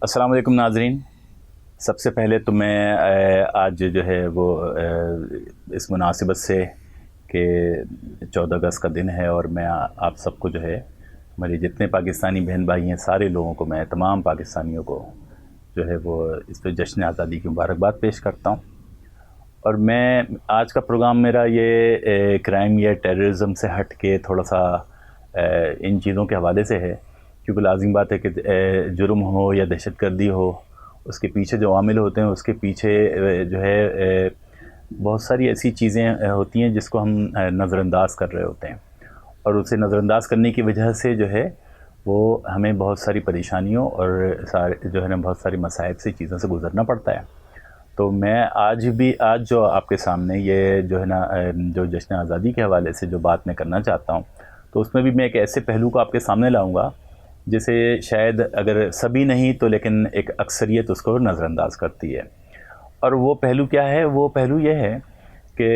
السلام علیکم ناظرین. سب سے پہلے تو میں آج جو ہے وہ اس مناسبت سے کہ 14 اگست کا دن ہے اور میں آپ سب کو جو ہے ہمارے جتنے پاکستانی بہن بھائی ہیں سارے لوگوں کو میں تمام پاکستانیوں کو جو ہے وہ اس پہ جشن آزادی کی مبارکباد پیش کرتا ہوں. اور میں آج کا پروگرام میرا یہ کرائم یا ٹیررزم سے ہٹ کے تھوڑا سا ان چیزوں کے حوالے سے ہے، کیونکہ لازم بات ہے کہ جرم ہو یا دہشت گردی ہو، اس کے پیچھے جو عوامل ہوتے ہیں اس کے پیچھے جو ہے بہت ساری ایسی چیزیں ہوتی ہیں جس کو ہم نظر انداز کر رہے ہوتے ہیں، اور اسے نظر انداز کرنے کی وجہ سے جو ہے وہ ہمیں بہت ساری پریشانیوں اور جو ہے نا بہت ساری مصائب سے چیزوں سے گزرنا پڑتا ہے. تو میں آج جو آپ کے سامنے یہ جو ہے نا جو جشن آزادی کے حوالے سے جو بات میں کرنا چاہتا ہوں، تو اس میں بھی میں ایک ایسے پہلو کو آپ کے سامنے لاؤں گا جسے شاید اگر سبھی نہیں تو لیکن ایک اکثریت اس کو نظر انداز کرتی ہے. اور وہ پہلو کیا ہے؟ وہ پہلو یہ ہے کہ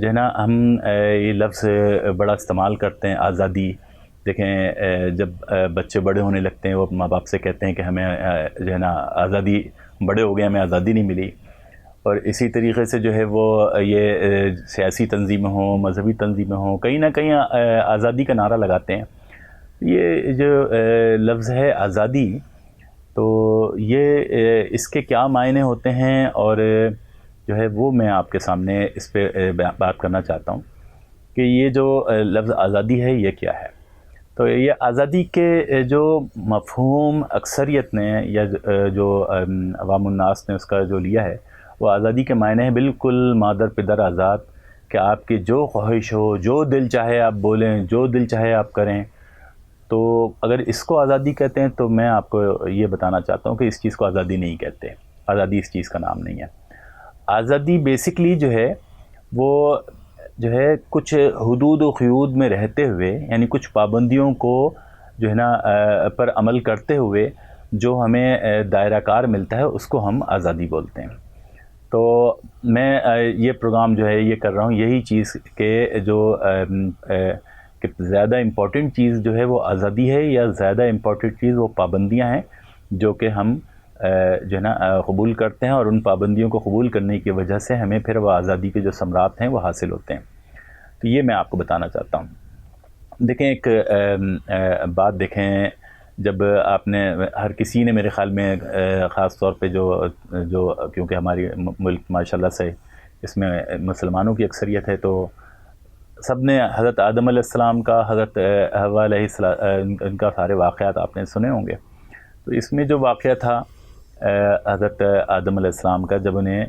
جو ہے نا ہم یہ لفظ بڑا استعمال کرتے ہیں، آزادی. دیکھیں جب بچے بڑے ہونے لگتے ہیں وہ ماں باپ سے کہتے ہیں کہ ہمیں جو ہے نا آزادی، بڑے ہو گئے ہمیں آزادی نہیں ملی. اور اسی طریقے سے جو ہے وہ یہ سیاسی تنظیمیں ہوں، مذہبی تنظیمیں ہوں، کہیں نہ کہیں آزادی کا نعرہ لگاتے ہیں. یہ جو لفظ ہے آزادی، تو یہ اس کے کیا معنی ہوتے ہیں اور جو ہے وہ میں آپ کے سامنے اس پہ بات کرنا چاہتا ہوں کہ یہ جو لفظ آزادی ہے یہ کیا ہے. تو یہ آزادی کے جو مفہوم اکثریت نے یا جو عوام الناس نے اس کا جو لیا ہے، وہ آزادی کے معنی ہے بالکل مادر پدر آزاد، کہ آپ کی جو خواہش ہو، جو دل چاہے آپ بولیں، جو دل چاہے آپ کریں. تو اگر اس کو آزادی کہتے ہیں تو میں آپ کو یہ بتانا چاہتا ہوں کہ اس چیز کو آزادی نہیں کہتے. آزادی اس چیز کا نام نہیں ہے. آزادی بیسکلی جو ہے وہ جو ہے کچھ حدود و قیود میں رہتے ہوئے، یعنی کچھ پابندیوں کو جو ہے نا پر عمل کرتے ہوئے جو ہمیں دائرہ کار ملتا ہے اس کو ہم آزادی بولتے ہیں. تو میں یہ پروگرام جو ہے یہ کر رہا ہوں یہی چیز کہ جو کہ زیادہ امپورٹنٹ چیز جو ہے وہ آزادی ہے یا زیادہ امپورٹنٹ چیز وہ پابندیاں ہیں جو کہ ہم جو ہے نا قبول کرتے ہیں، اور ان پابندیوں کو قبول کرنے کی وجہ سے ہمیں پھر وہ آزادی کے جو ثمرات ہیں وہ حاصل ہوتے ہیں. تو یہ میں آپ کو بتانا چاہتا ہوں. دیکھیں ایک بات دیکھیں، جب آپ نے ہر کسی نے میرے خیال میں خاص طور پہ جو کیونکہ ہماری ملک ماشاءاللہ سے اس میں مسلمانوں کی اکثریت ہے، تو سب نے حضرت آدم علیہ السلام کا، حضرت حوا علیہ السلام ان کا سارے واقعات آپ نے سنے ہوں گے. تو اس میں جو واقعہ تھا حضرت آدم علیہ السلام کا، جب انہیں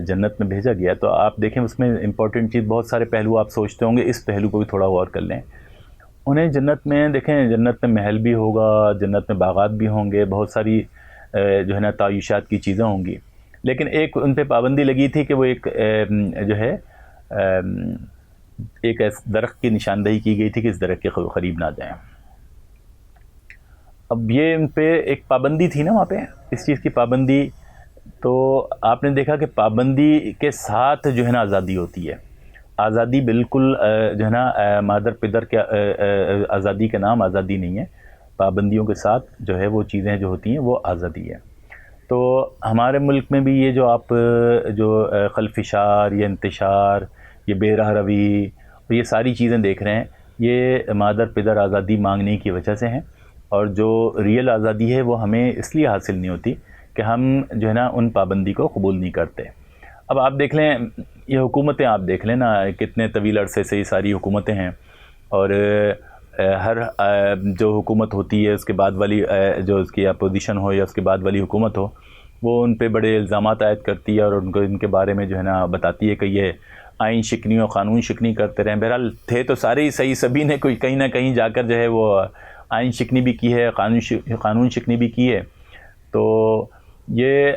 جنت میں بھیجا گیا، تو آپ دیکھیں اس میں امپورٹنٹ چیز، بہت سارے پہلو آپ سوچتے ہوں گے، اس پہلو کو بھی تھوڑا غور کر لیں. انہیں جنت میں دیکھیں، جنت میں محل بھی ہوگا، جنت میں باغات بھی ہوں گے، بہت ساری جو ہے نا تعیشات کی چیزیں ہوں گی، لیکن ایک ان پہ پابندی لگی تھی کہ وہ ایک جو ہے ایک درخت کی نشاندہی کی گئی تھی کہ اس درخت کے قریب نہ جائیں. اب یہ ان پہ ایک پابندی تھی نا وہاں پہ، اس چیز کی پابندی. تو آپ نے دیکھا کہ پابندی کے ساتھ جو ہے نا آزادی ہوتی ہے. آزادی بالکل جو ہے نا مادر پدر کے آزادی کا نام آزادی نہیں ہے. پابندیوں کے ساتھ جو ہے وہ چیزیں جو ہوتی ہیں وہ آزادی ہے. تو ہمارے ملک میں بھی یہ جو آپ جو خلفشار یا انتشار، یہ بے راہ روی اور یہ ساری چیزیں دیکھ رہے ہیں، یہ مادر پدر آزادی مانگنے کی وجہ سے ہیں. اور جو ریئل آزادی ہے وہ ہمیں اس لیے حاصل نہیں ہوتی کہ ہم جو ہے نا ان پابندی کو قبول نہیں کرتے. اب آپ دیکھ لیں یہ حکومتیں، آپ دیکھ لیں نا کتنے طویل عرصے سے یہ ساری حکومتیں ہیں، اور ہر جو حکومت ہوتی ہے اس کے بعد والی جو اس کی اپوزیشن ہو یا اس کے بعد والی حکومت ہو، وہ ان پہ بڑے الزامات عائد کرتی ہے اور ان کے بارے میں جو ہے نا بتاتی ہے کہ یہ آئین شکنی اور قانون شکنی کرتے رہیں. بہرحال تھے تو سارے ہی صحیح، سبھی نے کوئی کہیں نہ کہیں جا کر جو ہے وہ آئین شکنی بھی کی ہے، قانون شکنی بھی کی ہے. تو یہ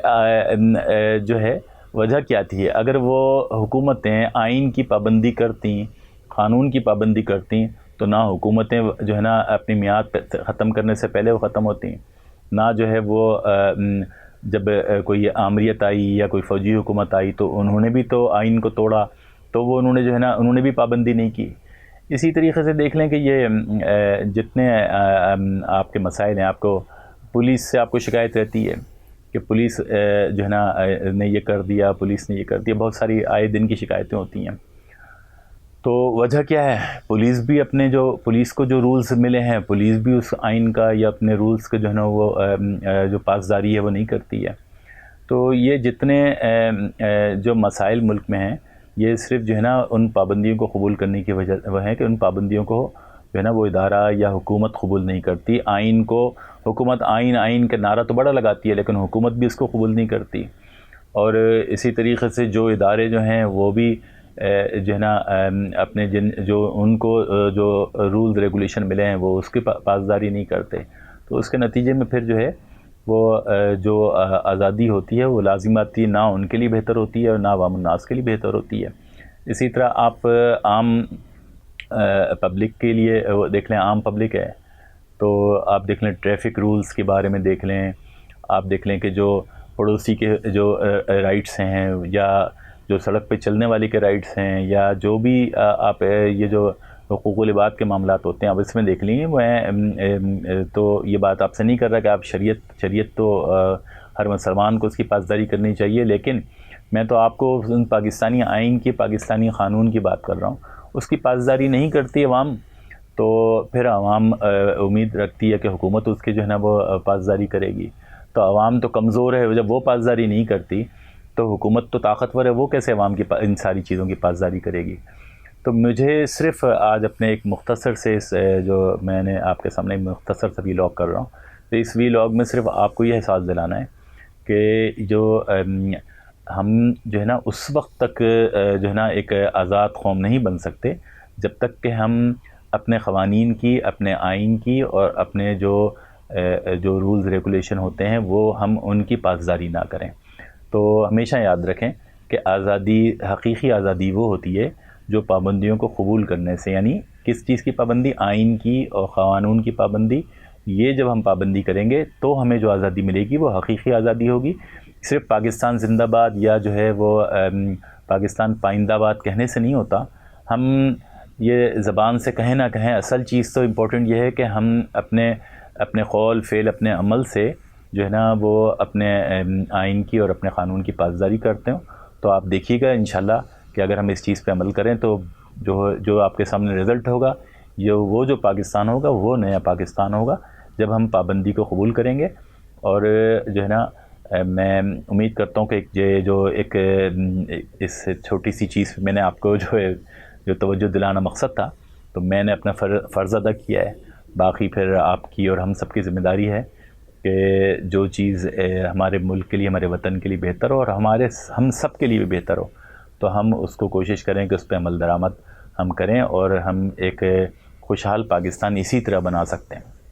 جو ہے وجہ کیا تھی؟ اگر وہ حکومتیں آئین کی پابندی کرتیں، قانون کی پابندی کرتیں، تو نہ حکومتیں جو ہے نا اپنی میعاد ختم کرنے سے پہلے وہ ختم ہوتی، نہ جو ہے وہ جب کوئی آمریت آئی یا کوئی فوجی حکومت آئی تو انہوں نے بھی تو آئین کو توڑا، تو وہ انہوں نے جو ہے نا انہوں نے بھی پابندی نہیں کی. اسی طریقے سے دیکھ لیں کہ یہ جتنے آپ کے مسائل ہیں، آپ کو پولیس سے آپ کو شکایت رہتی ہے کہ پولیس جو ہے نا نے یہ کر دیا، پولیس نے یہ کر دیا، بہت ساری آئے دن کی شکایتیں ہوتی ہیں. تو وجہ کیا ہے؟ پولیس بھی پولیس کو جو رولز ملے ہیں، پولیس بھی اس آئین کا یا اپنے رولز کا جو ہے نا وہ جو پاسداری ہے وہ نہیں کرتی ہے. تو یہ جتنے جو مسائل ملک میں ہیں، یہ صرف جو ہے نا ان پابندیوں کو قبول کرنے کی وجہ وہ ہے کہ ان پابندیوں کو جو ہے نا وہ ادارہ یا حکومت قبول نہیں کرتی. آئین کو حکومت آئین کا نعرہ تو بڑا لگاتی ہے، لیکن حکومت بھی اس کو قبول نہیں کرتی. اور اسی طریقے سے جو ادارے جو ہیں وہ بھی جو ہے نا اپنے جو ان کو جو رولز ریگولیشن ملے ہیں وہ اس کی پاسداری نہیں کرتے. تو اس کے نتیجے میں پھر جو ہے وہ جو آزادی ہوتی ہے وہ لازماتی نہ ان کے لیے بہتر ہوتی ہے اور نہ عوام الناس کے لیے بہتر ہوتی ہے. اسی طرح آپ عام پبلک کے لیے دیکھ لیں، عام پبلک ہے تو آپ دیکھ لیں ٹریفک رولز کے بارے میں دیکھ لیں، آپ دیکھ لیں کہ جو پڑوسی کے جو رائٹس ہیں یا جو سڑک پہ چلنے والے کے رائٹس ہیں یا جو بھی آپ یہ جو حقوق العباد کے معاملات ہوتے ہیں آپ اس میں دیکھ لیں. میں تو یہ بات آپ سے نہیں کر رہا کہ آپ شریعت تو ہر مسلمان کو اس کی پاسداری کرنی چاہیے، لیکن میں تو آپ کو پاکستانی آئین کی، پاکستانی قانون کی بات کر رہا ہوں. اس کی پاسداری نہیں کرتی عوام، تو پھر عوام امید رکھتی ہے کہ حکومت اس کی جو ہے نا وہ پاسداری کرے گی. تو عوام تو کمزور ہے، جب وہ پاسداری نہیں کرتی تو حکومت تو طاقتور ہے، وہ کیسے عوام کی ان ساری چیزوں کی پاسداری کرے گی. تو مجھے صرف آج اپنے ایک مختصر سے جو میں نے آپ کے سامنے مختصر سا ویلاگ کر رہا ہوں، تو اس ویلاگ میں صرف آپ کو یہ احساس دلانا ہے کہ جو ہم جو ہے نا اس وقت تک جو ہے نا ایک آزاد قوم نہیں بن سکتے جب تک کہ ہم اپنے قوانین کی، اپنے آئین کی اور اپنے جو رولز ریگولیشن ہوتے ہیں وہ ہم ان کی پاسداری نہ کریں. تو ہمیشہ یاد رکھیں کہ آزادی، حقیقی آزادی وہ ہوتی ہے جو پابندیوں کو قبول کرنے سے، یعنی کس چیز کی پابندی؟ آئین کی اور قانون کی پابندی. یہ جب ہم پابندی کریں گے تو ہمیں جو آزادی ملے گی وہ حقیقی آزادی ہوگی. صرف پاکستان زندہ باد یا جو ہے وہ پاکستان پائندہ باد کہنے سے نہیں ہوتا. ہم یہ زبان سے کہیں نہ کہیں، اصل چیز تو امپورٹنٹ یہ ہے کہ ہم اپنے قول، فعل، اپنے عمل سے جو ہے نا وہ اپنے آئین کی اور اپنے قانون کی پاسداری کرتے ہوں. تو آپ دیکھیے گا انشاءاللہ کہ اگر ہم اس چیز پہ عمل کریں تو جو آپ کے سامنے رزلٹ ہوگا، وہ جو پاکستان ہوگا وہ نیا پاکستان ہوگا جب ہم پابندی کو قبول کریں گے. اور جو ہے نا میں امید کرتا ہوں کہ جو ایک اس چھوٹی سی چیز میں نے آپ کو جو توجہ دلانا مقصد تھا، تو میں نے اپنا فرض ادا کیا ہے. باقی پھر آپ کی اور ہم سب کی ذمہ داری ہے کہ جو چیز ہمارے ملک کے لیے، ہمارے وطن کے لیے بہتر ہو اور ہم سب کے لیے بھی بہتر ہو، تو ہم اس کو کوشش کریں کہ اس پہ عمل درآمد ہم کریں اور ہم ایک خوشحال پاکستان اسی طرح بنا سکتے ہیں.